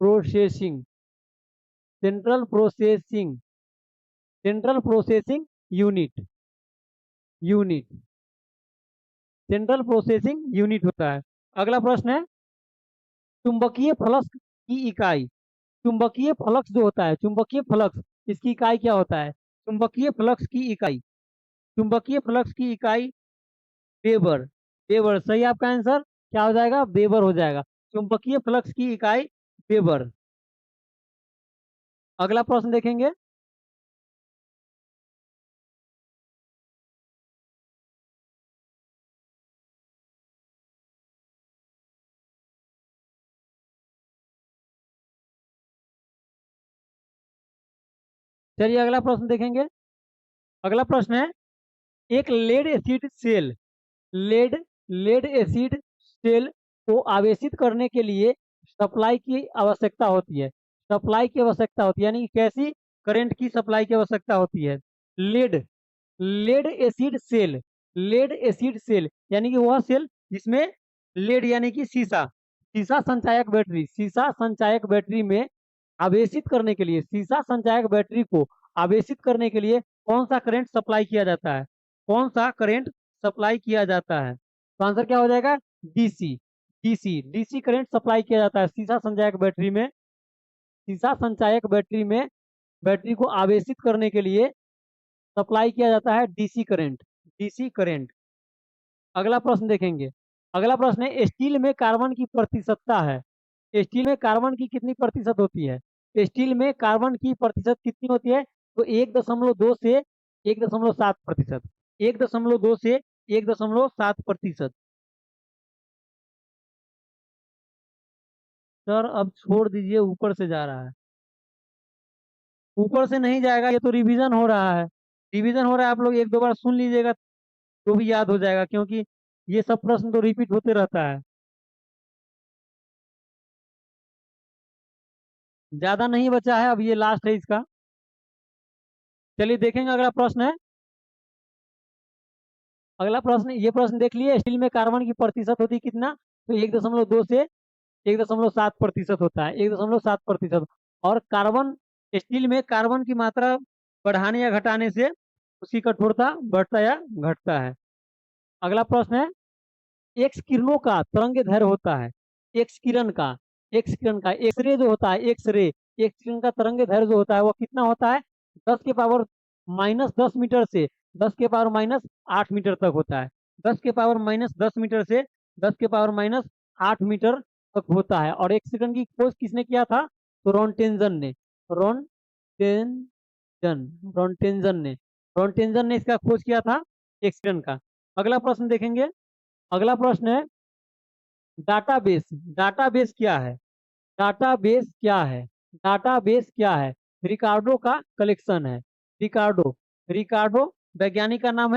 Processing. Central processing. Central processing unit. Unit. Central processing unit होता है। अगला प्रश्न है, चुंबकीय फ्लक्स की इकाई। चुंबकीय फ्लक्स जो होता है, चुंबकीय फ्लक्स, इसकी इकाई क्या होता है? चुंबकीय फ्लक्स की इकाई। चुंबकीय फ्लक्स की इकाई वेबर। वेबर सही आपका आंसर। क्या हो जाएगा? वेबर हो जाएगा। चुंबकीय फ्लक्स की इकाई वेबर। अगला प्रश्न देखेंगे। चलिए अगला प्रश्न देखेंगे। अगला प्रश्न है, एक lead acid cell lead lead acid cell को आवेशित करने के लिए सप्लाई की आवश्यकता होती है। सप्लाई की आवश्यकता होती है, यानी कि कैसी करंट की सप्लाई की आवश्यकता होती है। Lead lead acid cell lead acid cell यानी कि वह सेल जिसमें लेड यानी कि शीशा शीशा संचायक बैटरी में आवेशित करने के लिए, शीशा संचायक बैटरी को आवेशित करने के लिए कौन सा करंट सप्लाई किया जाता है? कौन सा करंट सप्लाई किया जाता है? तो आंसर क्या हो जाएगा? डीसी। डीसी करंट सप्लाई किया जाता है शीशा संचायक बैटरी में बैटरी को आवेशित करने के लिए सप्लाई किया जाता है डीसी करंट। अगला प्रश्न देखेंगे। अगला प्रश्न है, स्टील में कार्बन की प्रतिशतता है। स्टील में कार्बन की कितनी प्रतिशत होती है? स्टील में कार्बन की प्रतिशत कितनी होती है? तो 1.2 से 1.7%। 1.2 से 1.7%। सर अब छोड़ दीजिए, ऊपर से जा रहा है। ऊपर से नहीं जाएगा, ये तो रिवीजन हो रहा है। रिवीजन हो रहा है, आप लोग एक दो बार सुन लीजिएगा तो भी याद हो जाएगा, क्योंकि ये सब प्रश्न तो रिपीट होते रहता है। ज्यादा नहीं बचा है, अब ये लास्ट है इसका। चलिए देखेंगे अगला प्रश्न है। अगला प्रश्न, ये प्रश्न देख लिए, स्टील में कार्बन की प्रतिशत होती है कितना? तो 1.2 से 1.7% होता है, 1.7%। और कार्बन, स्टील में कार्बन की मात्रा बढ़ाने या घटाने से उसकी कठोरता बढ़ता या घटता है। अगला प्रश्न है, एक्स किरणों का तरंग दैर्घ्य होता है। एक्स किरण का एक्सरे जो होता है, एक्स किरण का तरंग दैर्घ्य जो होता है वो कितना होता है? 10⁻−10 मीटर से 10⁻−8 मीटर तक होता है। 10⁻−10 मीटर से 10⁻−8 मीटर तक होता है। और एक्स किरण की खोज किसने किया था? तो रोनटेंजन रोनटेंजन ने रोनटेंजन ने इसका खोज किया था, एक्स किरण का। अगला प्रश्न देखेंगे। अगला प्रश्न है, डाटाबेस। डाटाबेस क्या है? डाटाबेस क्या है? डाटाबेस क्या है? रिकार्डो का कलेक्शन है। रिकार्डो रिकार्डो वैज्ञानिक का नाम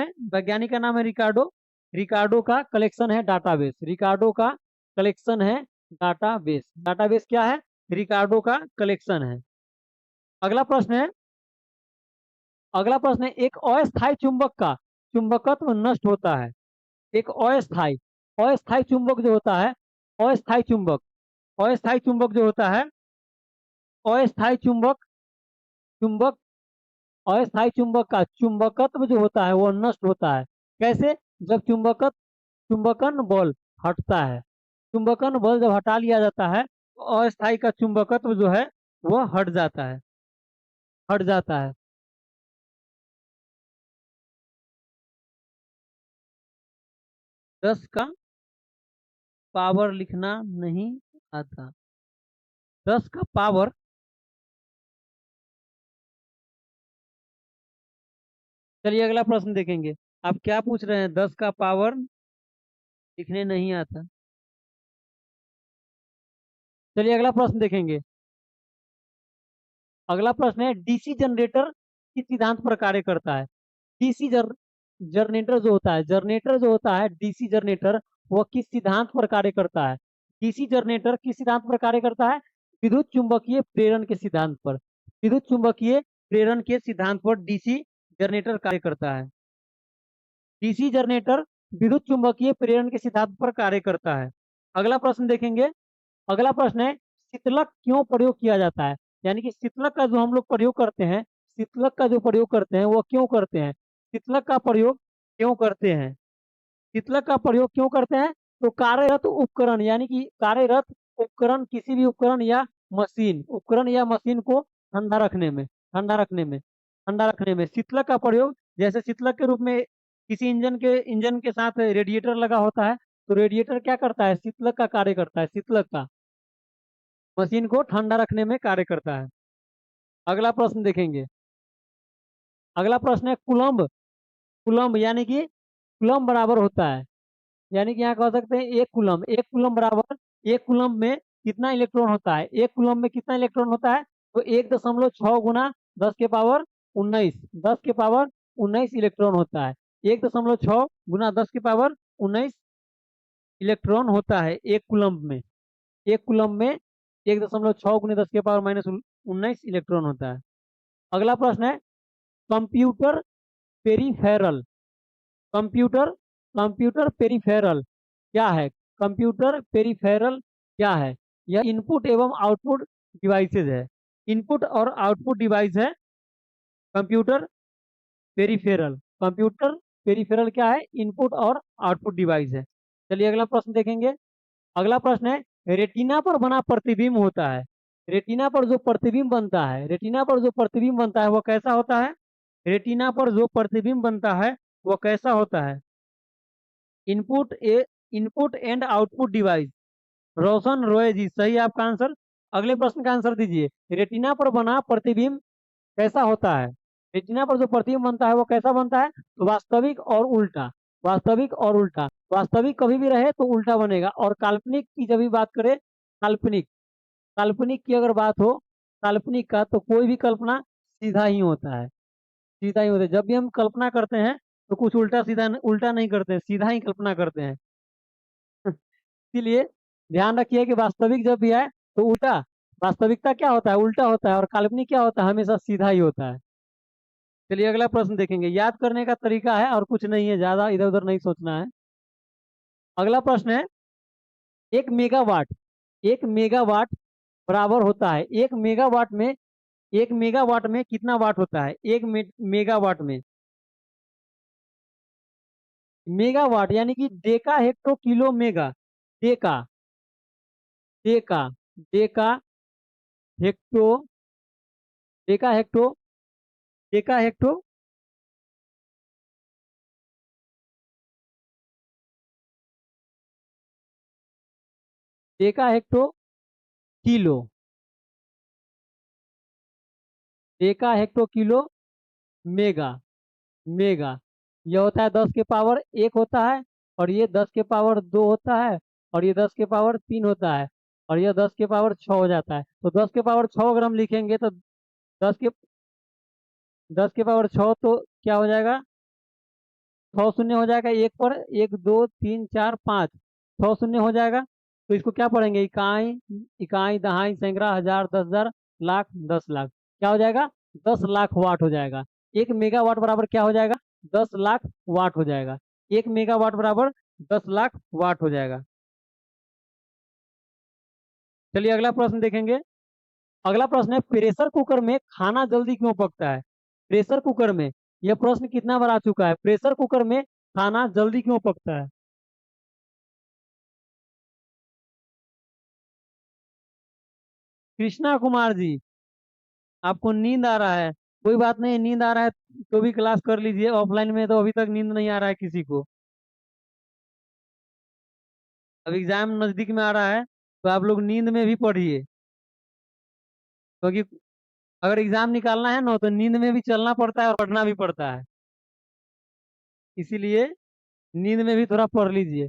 है, रिकार्डो। रिकार्डो का कलेक्शन है डाटाबेस। रिकार्डो का कलेक्शन है डाटाबेस। डाटाबेस क्या है? रिकार्डो का कलेक्शन है। अगला प्रश्न है, एक अस्थायी चुंबक का चुंबकत्व नष्ट होता है। एक अस्थायी अस्थायी चुंबक जो होता है, अस्थायी चुंबक अस्थायी चुंबक जो होता है, अस्थायी चुंबक चुंबक अस्थायी चुंबक का चुंबकत्व जो होता है वो नष्ट होता है। कैसे? जब चुंबकन बल हटता है। चुंबकन बल जब हटा लिया जाता है तो अस्थायी का चुंबकत्व जो है वह हट जाता है। 10 का पावर लिखना नहीं आता। 10 का पावर, चलिए अगला प्रश्न देखेंगे। आप क्या पूछ रहे हैं? 10 का पावर लिखने नहीं आता। चलिए अगला प्रश्न देखेंगे। अगला प्रश्न है, डीसी जनरेटर किस सिद्धांत पर कार्य करता है? डीसी जनरेटर जो होता है डीसी जनरेटर, वह किस सिद्धांत पर कार्य करता है? डीसी जनरेटर किस सिद्धांत पर कार्य करता है? विद्युत चुंबकीय प्रेरण के सिद्धांत पर। विद्युत चुंबकीय प्रेरण के सिद्धांत पर डीसी जनरेटर कार्य करता है। डीसी जनरेटर विद्युत चुंबकीय प्रेरण के सिद्धांत पर कार्य करता है। अगला प्रश्न देखेंगे। अगला प्रश्न है, शीतलक क्यों प्रयोग किया जाता है? यानी कि शीतलक का जो हम लोग प्रयोग करते हैं, शीतलक का जो प्रयोग करते हैं वो क्यों करते हैं? शीतलक का प्रयोग क्यों करते हैं? शीतलक का प्रयोग क्यों करते हैं? तो कार्यरत उपकरण, यानी कि कार्यरत उपकरण, किसी भी उपकरण या मशीन को ठंडा रखने में शीतलक का प्रयोग, जैसे शीतलक के रूप में किसी इंजन के साथ रेडिएटर लगा होता है, तो रेडिएटर क्या करता है? शीतलक का कार्य करता है। शीतलक का मशीन को ठंडा रखने में कार्य करता है। अगला प्रश्न देखेंगे। अगला प्रश्न है, कुलम्ब। कुलम्ब यानी कि कुलम्ब बराबर होता है, यानी कि यहाँ कह सकते हैं एक कुलम्ब बराबर, एक कुलम्ब में कितना इलेक्ट्रॉन होता है? एक कुलम्ब में कितना इलेक्ट्रॉन होता है? तो 1.6 गुना 10 के पावर 19, 10 के पावर 19 इलेक्ट्रॉन होता है। 1.6 गुना 10 के पावर 19 इलेक्ट्रॉन होता है एक कूलम्ब में। एक कूलम्ब में 1.6 गुने 10 के पावर -19 इलेक्ट्रॉन होता है। अगला प्रश्न है computer peripheral. Computer computer peripheral क्या है? कंप्यूटर पेरिफेरल क्या है? यह इनपुट एवं आउटपुट डिवाइसेज है। इनपुट और आउटपुट डिवाइस है कंप्यूटर पेरिफेरल। कंप्यूटर पेरिफेरल क्या है? इनपुट और आउटपुट डिवाइस है। चलिए अगला प्रश्न देखेंगे। अगला प्रश्न है रेटिना पर बना प्रतिबिंब होता है। रेटिना पर जो प्रतिबिंब बनता है, रेटिना पर जो प्रतिबिंब बनता है वो कैसा होता है? रेटिना पर जो प्रतिबिंब बनता है वो कैसा होता है? Input and output device. Roshan Roy ji सही है आपका आंसर। अगले प्रश्न का आंसर दीजिए। रेटिना पर बना प्रतिबिंब कैसा होता है? रेटिना पर जो प्रतिबिंब बनता है वो कैसा बनता है? तो वास्तविक और उल्टा। वास्तविक और उल्टा। वास्तविक कभी भी रहे तो उल्टा बनेगा। और काल्पनिक की जब भी बात करें, काल्पनिक काल्पनिक की अगर बात हो काल्पनिक का, तो कोई भी कल्पना सीधा ही होता है। सीधा ही होता है। जब भी हम कल्पना करते हैं तो कुछ उल्टा सीधा उल्टा नहीं करते हैं, सीधा ही कल्पना करते हैं। इसीलिए ध्यान रखिए कि वास्तविक जब भी है तो उल्टा। वास्तविकता क्या होता है? उल्टा होता है। और काल्पनिक क्या होता है? हमेशा सीधा ही होता है। चलिए अगला प्रश्न देखेंगे। याद करने का तरीका है और कुछ नहीं है, ज्यादा इधर उधर नहीं सोचना है। अगला प्रश्न है एक मेगावाट। एक मेगावाट बराबर होता है, एक मेगावाट में, एक मेगावाट में कितना वाट होता है? मेगावाट में, मेगावाट यानी कि Deka hecto kilo mega. Deka Deka Deka hecto Deka hecto Deka hecto Deka hecto kilo. Deka hecto kilo mega. Mega यह होता है 10 के पावर 1 होता है, और ये 10 के पावर 2 होता है, और ये 10 के पावर 3 होता है, और यह 10 के पावर 6 हो जाता है। तो 10 के पावर 6 अगर हम लिखेंगे तो 10 के 10 के पावर 6 तो क्या हो जाएगा? 6 शून्य हो जाएगा एक पर, 1 2 3 4 5, 6 शून्य हो जाएगा। तो इसको क्या पढ़ेंगे? इकाई, इकाई दहाई सैकड़ा हजार 10,000 लाख 10 लाख। क्या हो जाएगा? 10 लाख वाट हो जाएगा। एक मेगावाट बराबर क्या हो जाएगा? 10 लाख वाट हो जाएगा। एक मेगावाट बराबर 10 लाख वाट हो जाएगा। चलिए अगला प्रश्न देखेंगे। अगला प्रश्न है प्रेशर कुकर में खाना जल्दी क्यों पकता है? प्रेशर कुकर में, यह प्रश्न कितना बार आ चुका है? प्रेशर कुकर में खाना जल्दी क्यों पकता है? कृष्णा कुमार जी, आपको नींद आ रहा है। कोई बात नहीं, नींद आ रहा है तो भी क्लास कर लीजिए। ऑफलाइन में तो अभी तक नींद नहीं आ रहा है किसी को। अब एग्जाम नजदीक में आ रहा है तो आप लोग नींद में भी पढ़िए, क्योंकि अगर एग्जाम निकालना है ना तो नींद में भी चलना पड़ता है और पढ़ना भी पड़ता है। इसीलिए नींद में भी थोड़ा पढ़ लीजिए।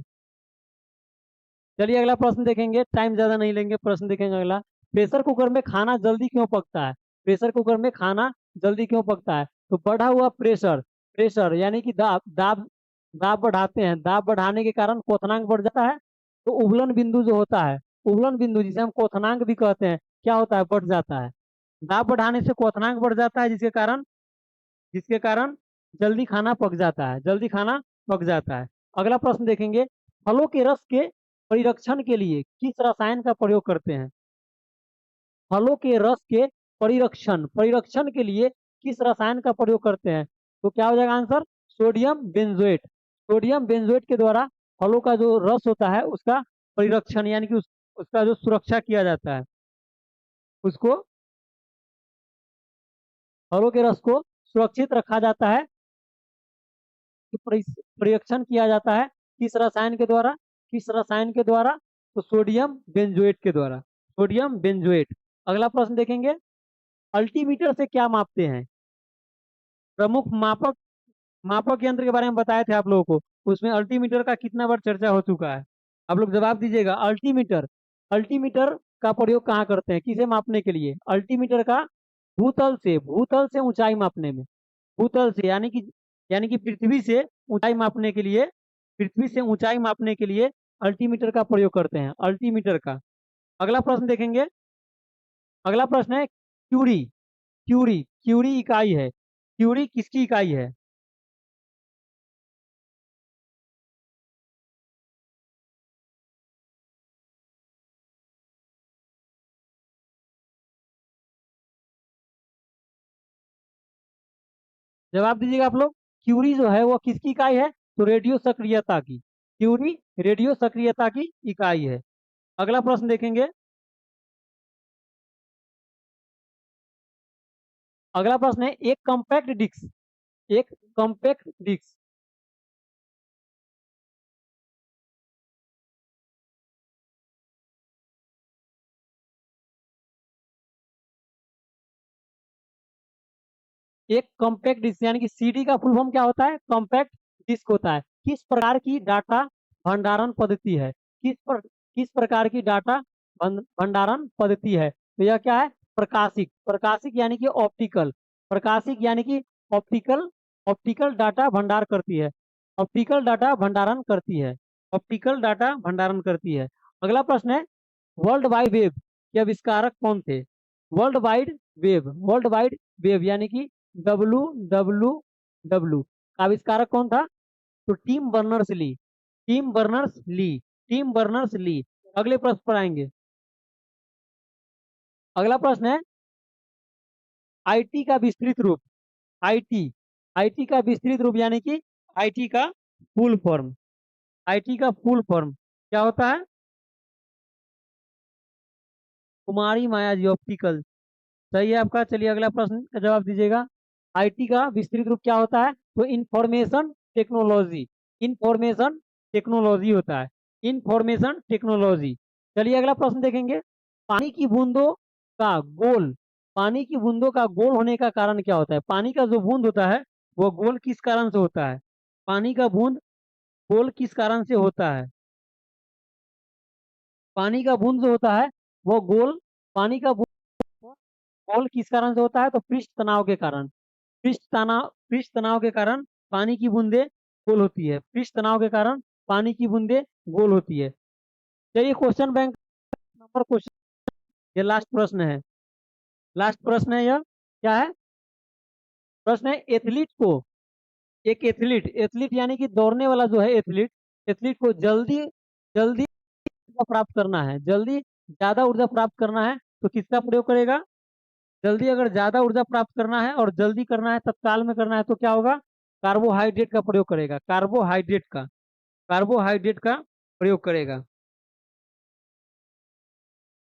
चलिए अगला प्रश्न देखेंगे, टाइम ज्यादा नहीं लेंगे, प्रश्न देखेंगे अगला। प्रेशर कुकर में खाना जल्दी क्यों पकता है? प्रेशर कुकर में खाना जल्दी क्यों पकता है? तो बढ़ा हुआ प्रेशर। प्रेशर यानी कि दाब दाब दाब बढ़ाते हैं, दाब बढ़ाने के कारण क्वथनांक बढ़ जाता है। तो उबलन बिंदु जो होता है, उबलन बिंदु जिसे हम क्वथनांक भी कहते हैं, क्या होता है? बढ़ जाता है। दाब बढ़ाने से क्वथनांक बढ़ जाता है, जिसके कारण जल्दी खाना पक जाता है, जल्दी खाना पक जाता है। अगला प्रश्न देखेंगे। फलों के रस के परिरक्षण के लिए किस रसायन का प्रयोग करते हैं? फलों के रस के परिरक्षण परिरक्षण के लिए किस रसायन का प्रयोग करते हैं? तो क्या हो जाएगा answer? Sodium benzoate. Sodium benzoate के द्वारा फलों का जो रस होता है उसका परिरक्षण यानी कि उसका जो सुरक्षा किया जाता है, उसको, फलों के रस को सुरक्षित रखा जाता है। तो परिरक्षण किया जाता है किस रसायन के द्वारा? किस रसायन के द्वारा? तो सोडियम बेंजोएट के द्वारा। Sodium benzoate. अगला प्रश्न देखेंगे। अल्टीमीटर से क्या मापते हैं? प्रमुख मापक मापक यंत्र के बारे में बताए थे आप लोगों को, उसमें अल्टीमीटर का कितना बार चर्चा हो चुका है? आप लोग जवाब दीजिएगा। अल्टीमीटर, अल्टीमीटर का प्रयोग कहाँ करते हैं? किसे मापने के लिए? अल्टीमीटर का भूतल से ऊंचाई मापने में, भूतल से यानी कि पृथ्वी से ऊंचाई मापने के लिए अल्टीमीटर का प्रयोग करते हैं, अल्टीमीटर का। अगला प्रश्न देखेंगे। अगला प्रश्न है क्यूरी। क्यूरी क्यूरी इकाई है, क्यूरी किसकी इकाई है? जवाब दीजिएगा आप लोग। क्यूरी जो है वो किसकी इकाई है? तो रेडियो सक्रियता की। क्यूरी रेडियो सक्रियता की इकाई है। अगला प्रश्न देखेंगे। अगला प्रश्न है एक कॉम्पैक्ट डिस्क। एक कॉम्पैक्ट डिस्क यानी कि सीडी का फुल फॉर्म क्या होता है? कॉम्पैक्ट डिस्क होता है। किस प्रकार की डाटा भंडारण पद्धति है? किस प्रकार की डाटा भंडारण पद्धति है? तो यह क्या है? प्रकाशिक। प्रकाशिक यानी कि ऑप्टिकल। प्रकाशिक यानी कि ऑप्टिकल ऑप्टिकल डाटा भंडार करती है। ऑप्टिकल डाटा भंडारण करती है। ऑप्टिकल डाटा भंडारण करती है। अगला प्रश्न है वर्ल्ड वाइड वेब के आविष्कारक कौन थे? वर्ल्ड वाइड वेब यानी कि WWW का आविष्कारक कौन था? तो Tim Berners Lee. Tim Berners Lee. Tim Berners Lee. अगले प्रश्न पर आएंगे। अगला प्रश्न है आईटी का विस्तृत रूप। आईटी आईटी का विस्तृत रूप यानी कि आईटी का फुल फॉर्म। आईटी का फुल फॉर्म क्या होता है? कुमारी माया जी ऑप्टिकल। सही है आपका। चलिए अगला प्रश्न का जवाब दीजिएगा। आईटी का विस्तृत रूप क्या होता है? तो इंफॉर्मेशन टेक्नोलॉजी। इंफॉर्मेशन टेक्नोलॉजी होता है। Information technology. चलिए अगला प्रश्न देखेंगे। पानी की बूंदों का गोल पानी की बूंदों का गोल होने का कारण क्या होता है? पानी का जो बूंद होता है वो गोल किस कारण से होता है? पानी का बूंद गोल किस कारण से होता है? पानी का बूंद जो होता है वो गोल पानी का गोल किस कारण से होता है? तो पृष्ठ तनाव के कारण। पृष्ठ तनाव के कारण पानी की बूंदे गोल होती है। पृष्ठ तनाव के कारण पानी की बूंदे गोल होती है। चलिए क्वेश्चन बैंक नंबर क्वेश्चन, ये लास्ट प्रश्न है। लास्ट प्रश्न है यह। क्या है? प्रश्न है एथलीट को एक एथलीट एथलीट यानी कि दौड़ने वाला जो है एथलीट एथलीट को जल्दी जल्दी ऊर्जा प्राप्त करना है, जल्दी ज्यादा ऊर्जा प्राप्त करना है तो किसका प्रयोग करेगा? जल्दी अगर ज्यादा ऊर्जा प्राप्त करना है और जल्दी करना है, तत्काल में करना है तो क्या होगा? कार्बोहाइड्रेट का प्रयोग करेगा। कार्बोहाइड्रेट का प्रयोग करेगा।